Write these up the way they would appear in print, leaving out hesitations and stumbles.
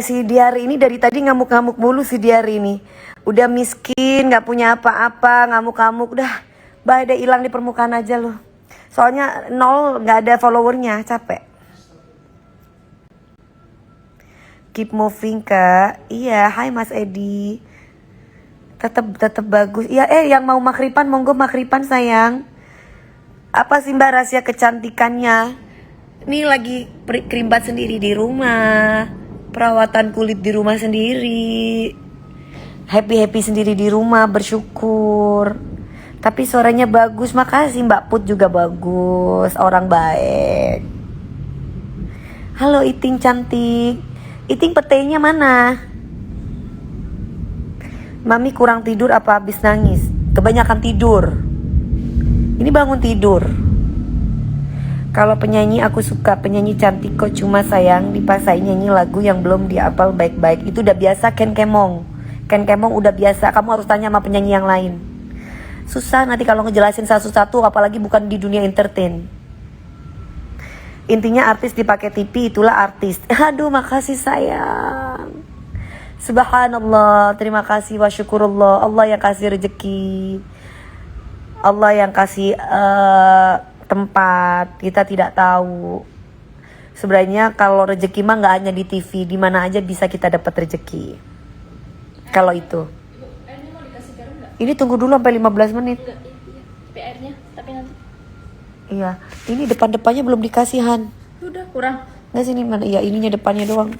si Diari ini dari tadi ngamuk-ngamuk mulu si Diari ini. Udah miskin, nggak punya apa-apa, ngamuk-ngamuk. Udah, udah hilang di permukaan aja loh. Soalnya nol, nggak ada followernya, capek. Keep moving Kak. Iya, hai Mas Edi. Tetap bagus. Iya, yang mau makripan monggo makripan sayang. Apa sih Mbak rahasia kecantikannya? Ini lagi kerimbat sendiri di rumah, perawatan kulit di rumah sendiri, happy sendiri di rumah, bersyukur. Tapi suaranya bagus, makasih Mbak Put juga bagus, orang baik. Halo Iting cantik, Iting petainya mana? Mami kurang tidur apa habis nangis? Kebanyakan tidur. Ini bangun tidur. Kalau penyanyi aku suka, penyanyi cantik kok, cuma sayang dipaksain nyanyi lagu yang belum dihafal baik-baik. Itu udah biasa Ken Kemong. Ken Kemong udah biasa, kamu harus tanya sama penyanyi yang lain. Susah nanti kalau ngejelasin satu-satu, apalagi bukan di dunia entertain. Intinya artis dipakai TV, itulah artis. Aduh makasih sayang. Subhanallah, terima kasih wa syukurullah. Allah yang kasih rezeki, Allah yang kasih tempat, kita tidak tahu. Sebenarnya kalau rezeki mah nggak hanya di TV, di mana aja bisa kita dapat rezeki. Kalau itu. Airnya mau dikasih garam nggak? Ini tunggu dulu sampai 15 menit. Iya. Tapi airnya, tapi nanti. Iya, ini depannya belum dikasihan. Udah kurang. Nggak sini mana? Iya, ininya depannya doang.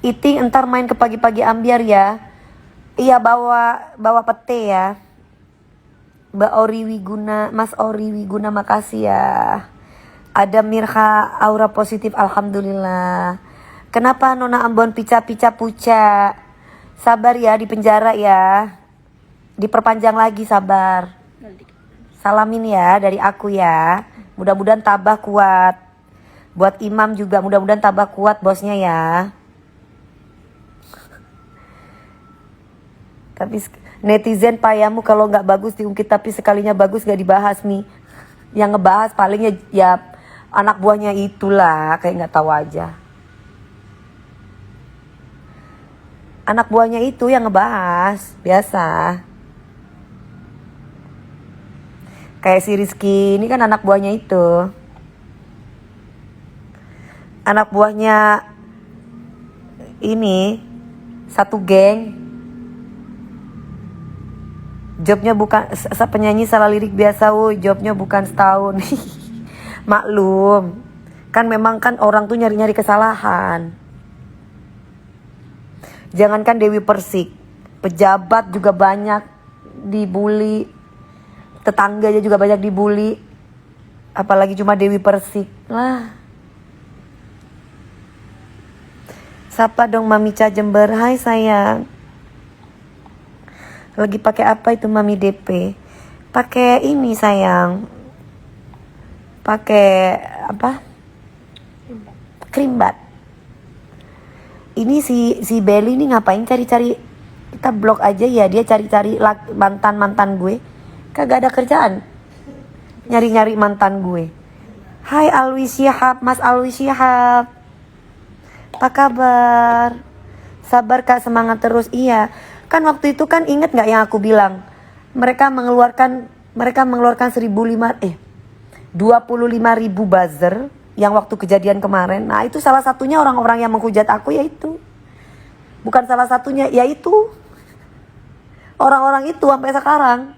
Iting entar main ke pagi-pagi ambiar ya. Iya bawa pete ya. Mbak Ori Wiguna, Mas Ori Wiguna makasih ya. Ada Mirha aura positif alhamdulillah. Kenapa Nona Ambon pica-pica puca? Sabar ya di penjara ya. Diperpanjang lagi sabar. Salamin ya dari aku ya. Mudah-mudahan tabah kuat. Buat Imam juga mudah-mudahan tabah kuat bosnya ya. Tapi netizen payamu kalau nggak bagus diungkit, tapi sekalinya bagus gak dibahas nih. Yang ngebahas palingnya ya anak buahnya itulah, kayak nggak tahu aja. Anak buahnya itu yang ngebahas biasa. Kayak si Rizky ini kan anak buahnya itu. Anak buahnya ini satu geng. Jobnya bukan penyanyi salah lirik biasa, woi. Jobnya bukan setahun. Maklum. Kan memang kan orang tuh nyari-nyari kesalahan. Jangankan Dewi Persik, pejabat juga banyak dibully. Tetangganya juga banyak dibully. Apalagi cuma Dewi Persik. Lah. Sapa dong Mami Ca Jember. Hai sayang. Lagi pakai apa itu Mami DP? Pakai ini sayang. Pakai apa? Krimbat. Ini si Belly ini ngapain cari-cari? Kita blok aja ya, dia cari-cari mantan gue. Kagak ada kerjaan. Nyari-nyari mantan gue. Hai Alwi Syihab, Mas Alwi Syihab. Apa kabar? Sabar Kak, semangat terus. Iya. Kan waktu itu kan inget nggak yang aku bilang, mereka mengeluarkan 25.000 buzzer yang waktu kejadian kemarin. Nah itu salah satunya orang-orang yang menghujat aku, yaitu bukan salah satunya, yaitu orang-orang itu sampai sekarang.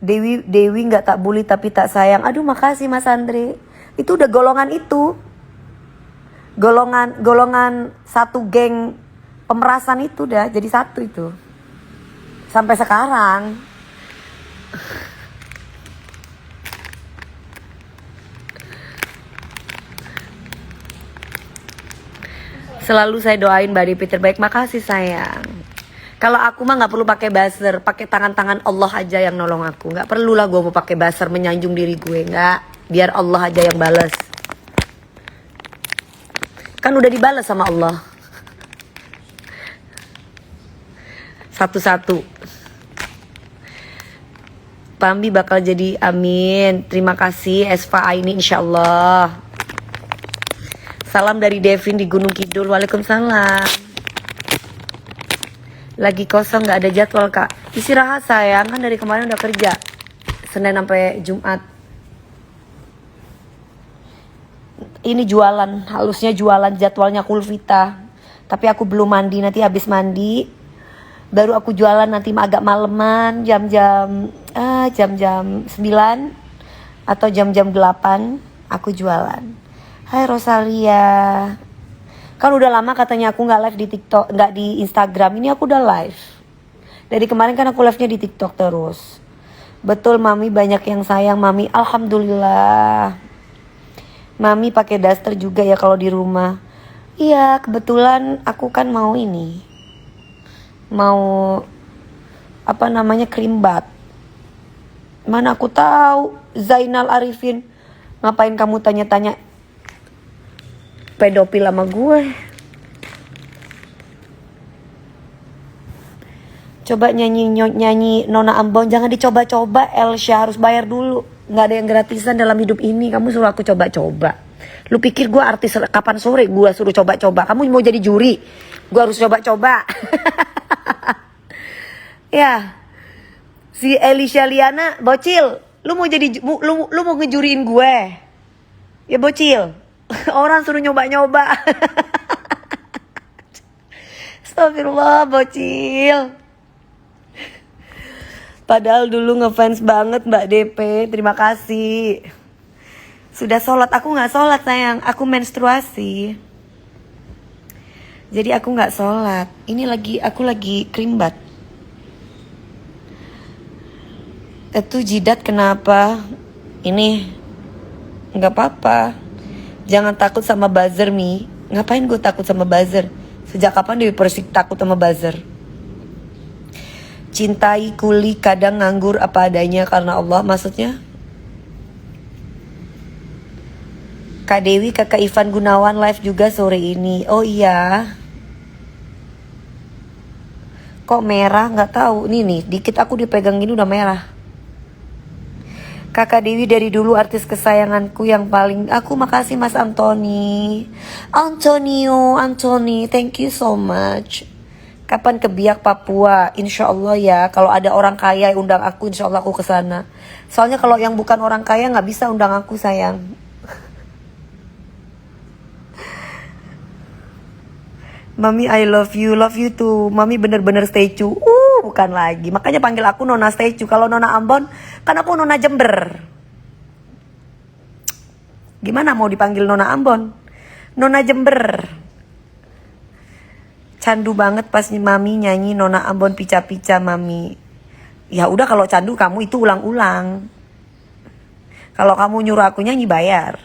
Dewi nggak tak bully tapi tak sayang. Aduh makasih Mas Andre. Itu udah golongan itu. Golongan satu geng pemerasan itu udah jadi satu itu sampai sekarang. Selalu saya doain Mbak Devi terbaik. Makasih sayang. Kalau aku mah nggak perlu pakai buzzer, pakai tangan Allah aja yang nolong aku. Nggak perlu lah gue mau pakai buzzer menyanjung diri gue, nggak. Biar Allah aja yang balas. Kan udah dibalas sama Allah. Satu-satu. Pambi bakal jadi, amin. Terima kasih Esfa Aini insyaallah. Salam dari Devin di Gunung Kidul. Waalaikumsalam. Lagi kosong, nggak ada jadwal kak. Istirahat sayang, kan dari kemarin udah kerja Senin sampai Jumat. Ini jualan, halusnya jualan, jadwalnya Kulvita. Tapi aku belum mandi, nanti habis mandi baru aku jualan, nanti agak maleman, jam-jam 9 atau jam-jam 8 aku jualan. Hai Rosalia. Kan udah lama katanya aku nggak live di TikTok, nggak di Instagram. Ini aku udah live. Dari kemarin kan aku live-nya di TikTok terus. Betul Mami, banyak yang sayang Mami. Alhamdulillah. Mami pakai daster juga ya kalau di rumah. Iya, kebetulan aku kan mau ini. Mau apa namanya, cream bath. Mana aku tahu Zainal Arifin. Ngapain kamu tanya-tanya pedofil sama gue? Coba nyanyi Nona Ambon, jangan dicoba-coba. Elsya harus bayar dulu. Nggak ada yang gratisan dalam hidup ini. Kamu suruh aku coba-coba. Lu pikir gue artis kapan sore gue suruh coba-coba? Kamu mau jadi juri, gue harus coba-coba. Ya, si Elisha Liana, bocil, lu mau jadi lu mau ngejuriin gue? Ya bocil, orang suruh nyoba-nyoba. Astagfirullah bocil. Padahal dulu ngefans banget Mbak DP, terima kasih. Sudah sholat, aku gak sholat sayang, aku menstruasi. Jadi aku gak sholat. Ini aku lagi cream bath. Itu jidat kenapa? Ini gak apa-apa. Jangan takut sama buzzer Mi. Ngapain gue takut sama buzzer? Sejak kapan Dewi Persik takut sama buzzer? Cintai kuli kadang nganggur apa adanya karena Allah, maksudnya? Kak Dewi, kakak Ivan Gunawan live juga sore ini. Oh iya. Kok merah? Nggak tahu. Nih, dikit aku dipegang gini udah merah. Kakak Dewi dari dulu artis kesayanganku yang paling. Aku makasih Mas Anthony. Anthony, thank you so much. Kapan ke Biak Papua? Insya Allah ya. Kalau ada orang kaya undang aku, insya Allah aku kesana. Soalnya kalau yang bukan orang kaya nggak bisa undang aku sayang. Mami I love you too. Mami bener-bener statue. Bukan lagi. Makanya panggil aku Nona statue. Kalau Nona Ambon, kan aku Nona Jember. Gimana mau dipanggil Nona Ambon? Nona Jember. Candu banget pas Mami nyanyi Nona Ambon pica-pica Mami. Ya udah, kalau candu kamu itu ulang-ulang. Kalau kamu nyuruh aku nyanyi bayar.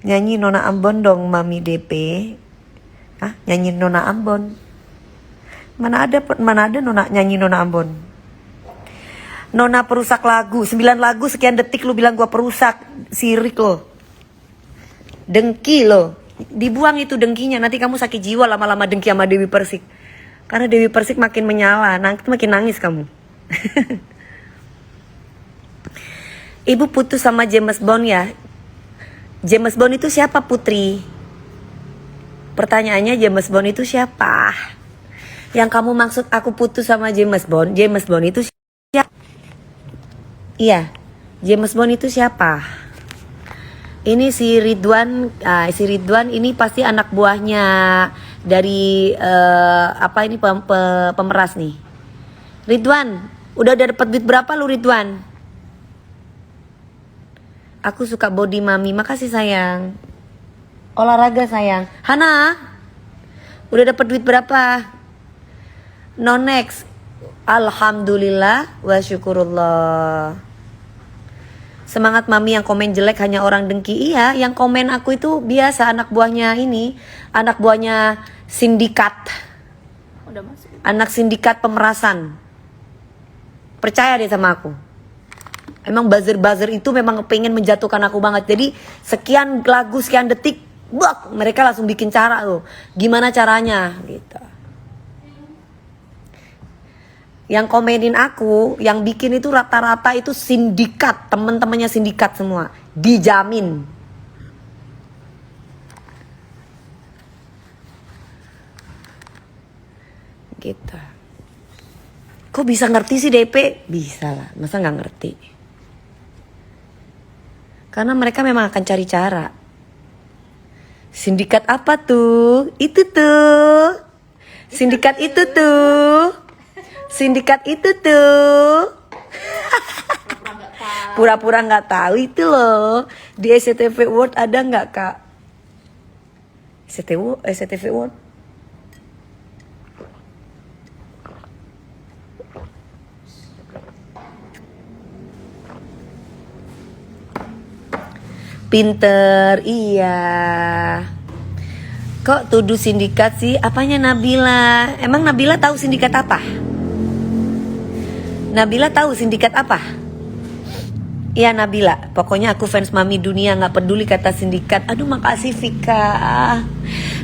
Nyanyi Nona Ambon dong Mami DP. Hah? Nyanyi Nona Ambon. Mana ada Nona nyanyi Nona Ambon. Nona perusak lagu, 9 lagu sekian detik lu bilang gua perusak. Sirik lo. Dengki lo. Dibuang itu dengkinya, nanti kamu sakit jiwa lama-lama dengki sama Dewi Persik. Karena Dewi Persik makin menyala, nanti makin nangis kamu. Ibu putus sama James Bond ya? James Bond itu siapa Putri? Pertanyaannya James Bond itu siapa? Yang kamu maksud aku putus sama James Bond? James Bond itu siapa? Iya, James Bond itu siapa? Ini si Ridwan ini pasti anak buahnya dari ini pemeras nih. Ridwan, udah dapat duit berapa lu Ridwan? Aku suka body Mami, makasih sayang. Olahraga sayang. Hana, udah dapat duit berapa? Nonex, alhamdulillah wa syukurullah. Semangat Mami, yang komen jelek hanya orang dengki. Iya, yang komen aku itu biasa anak buahnya ini, anak buahnya sindikat. Udah masuk. Anak sindikat pemerasan. Percaya deh sama aku. Emang buzzer itu memang pengen menjatuhkan aku banget. Jadi sekian lagu, sekian detik, mereka langsung bikin cara loh. Gimana caranya gitu. Yang komenin aku, yang bikin itu rata-rata itu sindikat, temen-temennya sindikat semua. Dijamin. gitu. Kok bisa ngerti sih DP? Bisa lah, masa nggak ngerti? Karena mereka memang akan cari cara. Sindikat apa tuh? Itu tuh. Sindikat itu tuh. Sindikat itu tuh. Pura-pura nggak tahu itu loh. Di SCTV Award ada nggak kak? SCTV Award. Pinter, iya. Kok tuduh sindikat sih? Apanya Nabila? Emang Nabila tahu sindikat apa? Nabila tahu sindikat apa? Iya Nabila, pokoknya aku fans Mami Dunia, nggak peduli kata sindikat. Aduh makasih Vika,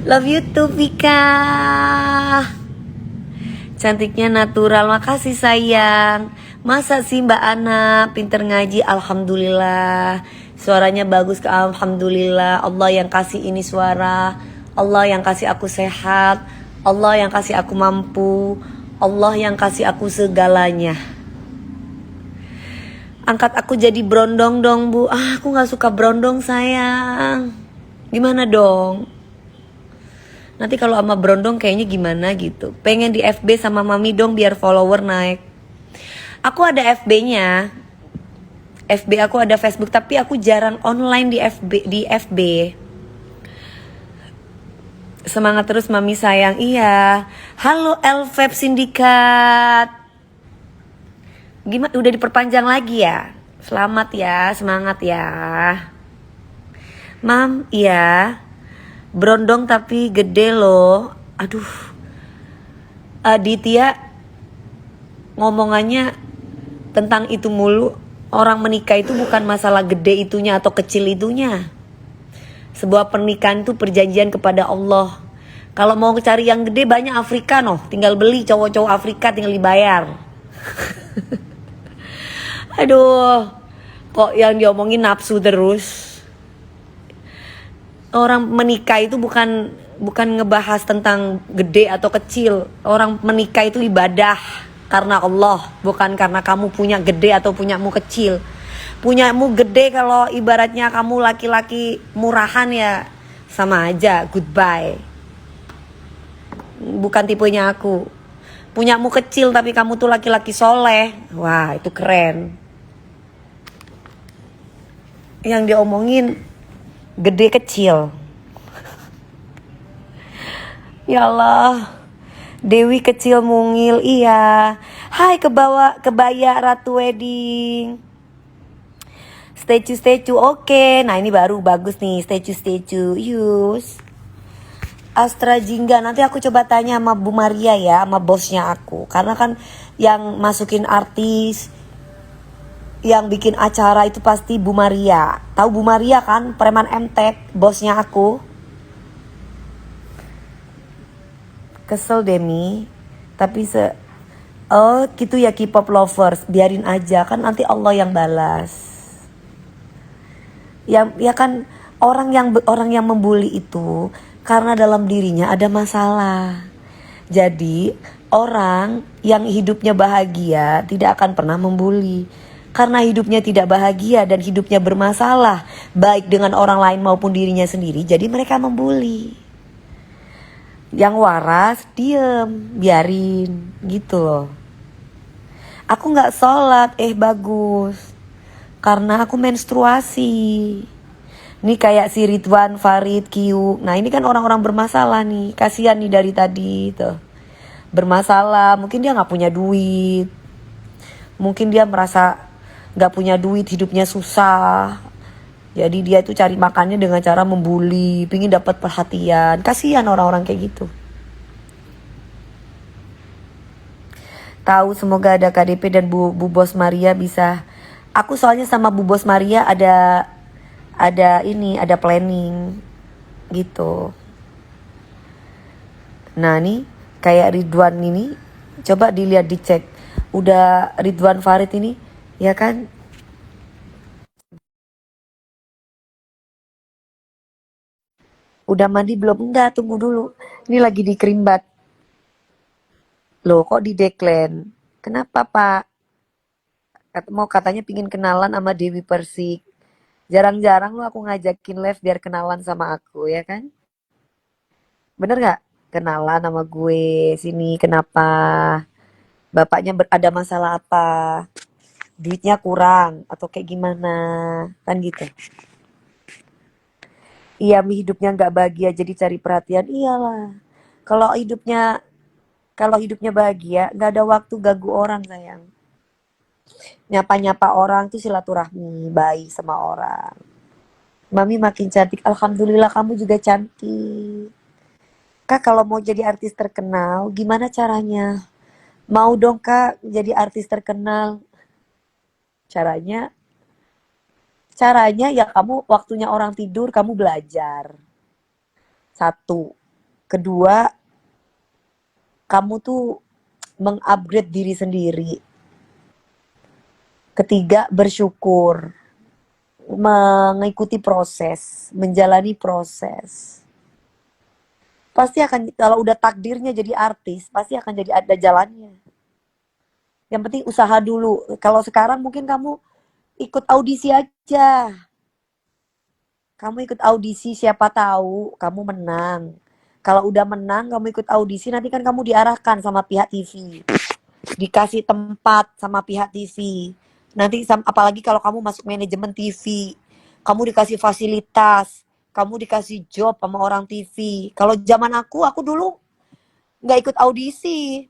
love you too Vika. Cantiknya natural, makasih sayang. Masa sih Mbak Ana pinter ngaji, alhamdulillah. Suaranya bagus, alhamdulillah. Allah yang kasih ini suara, Allah yang kasih aku sehat, Allah yang kasih aku mampu, Allah yang kasih aku segalanya. Angkat aku jadi brondong dong bu. Aku gak suka brondong sayang. Gimana dong? Nanti kalau sama brondong kayaknya gimana gitu. Pengen di FB sama mami dong biar follower naik. Aku ada FB-nya. FB aku ada Facebook tapi aku jarang online di FB. Semangat terus mami sayang. Iya. Halo LVEP Sindikat. Gimana udah diperpanjang lagi ya? Selamat ya, semangat ya. Mam, iya. Brondong tapi gede loh. Aduh. Aditya ngomongannya tentang itu mulu. Orang menikah itu bukan masalah gede itunya atau kecil itunya. Sebuah pernikahan itu perjanjian kepada Allah. Kalau mau cari yang gede banyak Afrika noh. Tinggal beli cowok-cowok Afrika tinggal dibayar. Aduh, kok yang diomongin nafsu terus. Orang menikah itu bukan ngebahas tentang gede atau kecil. Orang menikah itu ibadah karena Allah, bukan karena kamu punya gede atau punyamu kecil. Punyamu gede kalau ibaratnya kamu laki-laki murahan ya sama aja, goodbye. Bukan tipenya aku. Punyamu kecil tapi kamu tuh laki-laki soleh, wah itu keren. Yang diomongin gede kecil. Ya Allah. Dewi kecil mungil, iya. Hai kebaya Ratu Wedding. Statue oke. Nah ini baru bagus nih statue use. Astra Jingga, nanti aku coba tanya sama Bu Maria ya, sama bosnya aku. Karena kan yang masukin artis, yang bikin acara itu pasti Bu Maria. Tahu Bu Maria kan, preman MTek, bosnya aku. Kesel Demi, tapi oh gitu ya K-pop lovers, biarin aja kan nanti Allah yang balas. Ya kan orang yang membuli itu karena dalam dirinya ada masalah. Jadi orang yang hidupnya bahagia tidak akan pernah membuli. Karena hidupnya tidak bahagia dan hidupnya bermasalah, baik dengan orang lain maupun dirinya sendiri, jadi mereka membuli. Yang waras diem, biarin gitu loh. Aku gak sholat, bagus. Karena aku menstruasi. Ini kayak si Ridwan, Farid, Kiu. Nah ini kan orang-orang bermasalah nih. Kasihan nih dari tadi tuh. Bermasalah, mungkin dia gak punya duit. Mungkin dia merasa gak punya duit, hidupnya susah. Jadi dia itu cari makannya dengan cara membuli, pingin dapat perhatian. Kasihan orang-orang kayak gitu. Tahu semoga ada KDP dan Bu Bos Maria bisa. Aku soalnya sama Bu Bos Maria ada planning gitu. Nah nih kayak Ridwan ini, coba dilihat dicek. Udah Ridwan Farid ini, ya kan? Udah mandi belum? Enggak, tunggu dulu. Ini lagi dikerimbat. Loh kok di decline? Kenapa Pak? Mau katanya pingin kenalan sama Dewi Persik. Jarang-jarang lu aku ngajakin live biar kenalan sama aku ya kan? Bener gak? Kenalan sama gue sini kenapa? Bapaknya ada masalah apa? Duitnya kurang atau kayak gimana? Kan gitu. Iya, hidupnya nggak bahagia jadi cari perhatian. Iyalah. Kalau hidupnya kalau hidupnya bahagia, nggak ada waktu ganggu orang sayang. Nyapa-nyapa orang tuh silaturahmi, baik sama orang. Mami makin cantik. Alhamdulillah kamu juga cantik. Kak kalau mau jadi artis terkenal, gimana caranya? Mau dong kak jadi artis terkenal. Caranya, caranya ya kamu waktunya orang tidur kamu belajar. Satu. Kedua, kamu tuh mengupgrade diri sendiri. Ketiga, bersyukur. Mengikuti proses, menjalani proses. Pasti akan, kalau udah takdirnya jadi artis, pasti akan jadi ada jalannya. Yang penting usaha dulu. Kalau sekarang mungkin kamu ikut audisi aja. Kamu ikut audisi, siapa tahu kamu menang. Kalau udah menang, kamu ikut audisi, nanti kan kamu diarahkan sama pihak TV. Dikasih tempat sama pihak TV. Nanti apalagi kalau kamu masuk manajemen TV, kamu dikasih fasilitas, kamu dikasih job sama orang TV. Kalau zaman aku dulu nggak ikut audisi.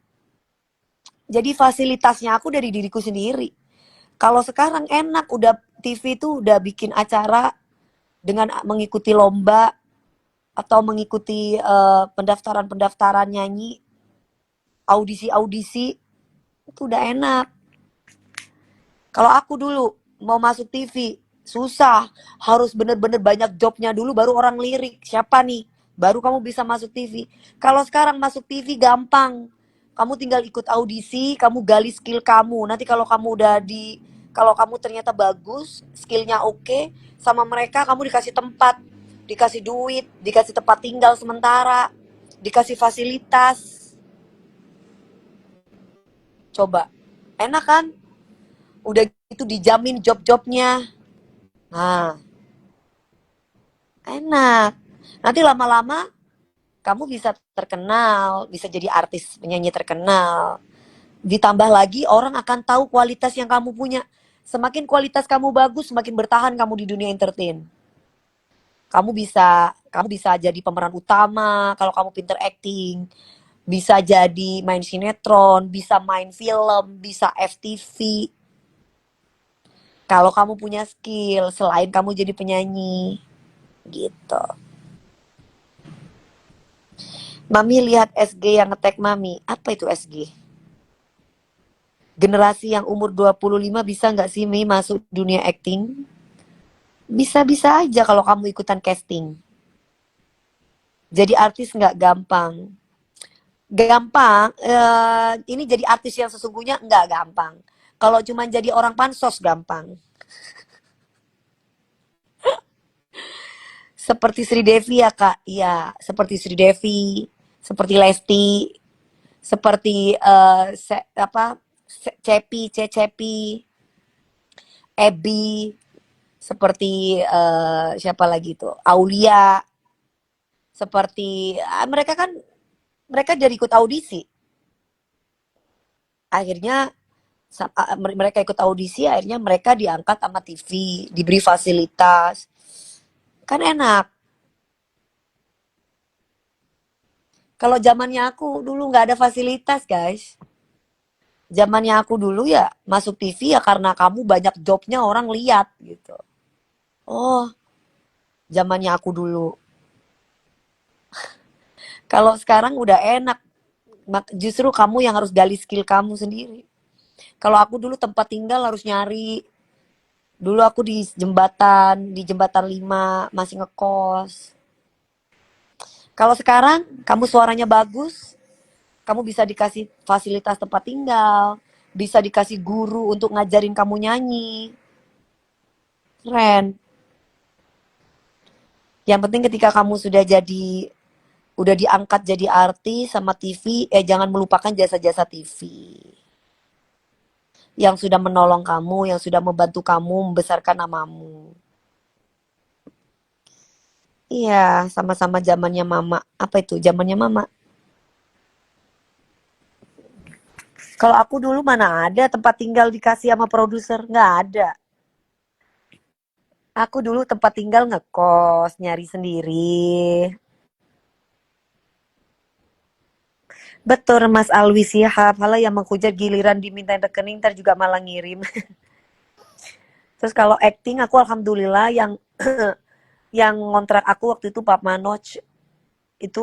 Jadi fasilitasnya aku dari diriku sendiri. Kalau sekarang enak, udah TV tuh udah bikin acara dengan mengikuti lomba atau mengikuti pendaftaran-pendaftaran nyanyi, audisi-audisi, itu udah enak. Kalau aku dulu mau masuk TV, susah. Harus bener-bener banyak jobnya dulu baru orang lirik. Siapa nih? Baru kamu bisa masuk TV. Kalau sekarang masuk TV gampang. Kamu tinggal ikut audisi, kamu gali skill kamu. Nanti kalau kamu ternyata bagus, skillnya oke, sama mereka kamu dikasih tempat, dikasih duit, dikasih tempat tinggal sementara, dikasih fasilitas. Coba, enak kan? Udah gitu dijamin job-jobnya. Nah, enak. Nanti lama-lama kamu bisa terkenal, bisa jadi artis penyanyi terkenal. Ditambah lagi orang akan tahu kualitas yang kamu punya. Semakin kualitas kamu bagus, semakin bertahan kamu di dunia entertain. Kamu bisa jadi pemeran utama kalau kamu pinter acting. Bisa jadi main sinetron, bisa main film, bisa FTV. Kalau kamu punya skill selain kamu jadi penyanyi gitu. Mami lihat SG yang nge-tag Mami. Apa itu SG? Generasi yang umur 25 bisa nggak sih Mi masuk dunia acting? Bisa-bisa aja kalau kamu ikutan casting. Jadi artis nggak gampang. Gampang, ini jadi artis yang sesungguhnya nggak gampang. Kalau cuma jadi orang pansos gampang. Seperti Sri Devi ya kak, iya seperti Sri Devi, seperti Lesti, seperti Cepi, Ebi, seperti siapa lagi tuh, Aulia, seperti mereka kan mereka jadi ikut audisi, akhirnya mereka ikut audisi, akhirnya mereka diangkat sama TV, diberi fasilitas, kan enak. Kalau zamannya aku dulu nggak ada fasilitas guys. Zamannya aku dulu ya masuk TV ya karena kamu banyak jobnya orang lihat gitu. Oh, zamannya aku dulu. Kalau sekarang udah enak. Justru kamu yang harus gali skill kamu sendiri. Kalau aku dulu tempat tinggal harus nyari. Dulu aku di jembatan 5 masih ngekos. Kalau sekarang kamu suaranya bagus, kamu bisa dikasih fasilitas tempat tinggal, bisa dikasih guru untuk ngajarin kamu nyanyi. Keren. Yang penting ketika kamu sudah jadi Udah diangkat jadi artis sama TV, jangan melupakan jasa-jasa TV. Yang sudah menolong kamu, yang sudah membantu kamu membesarkan namamu. Iya, sama-sama zamannya mama. Apa itu? Zamannya mama. Kalau aku dulu mana ada tempat tinggal dikasih sama produser, nggak ada. Aku dulu tempat tinggal ngekos, nyari sendiri. Betul Mas Alwi Sihab, malah yang menghujat giliran diminta rekening ntar juga malah ngirim. Terus kalau acting aku alhamdulillah yang yang ngontrak aku waktu itu Pak Manoj itu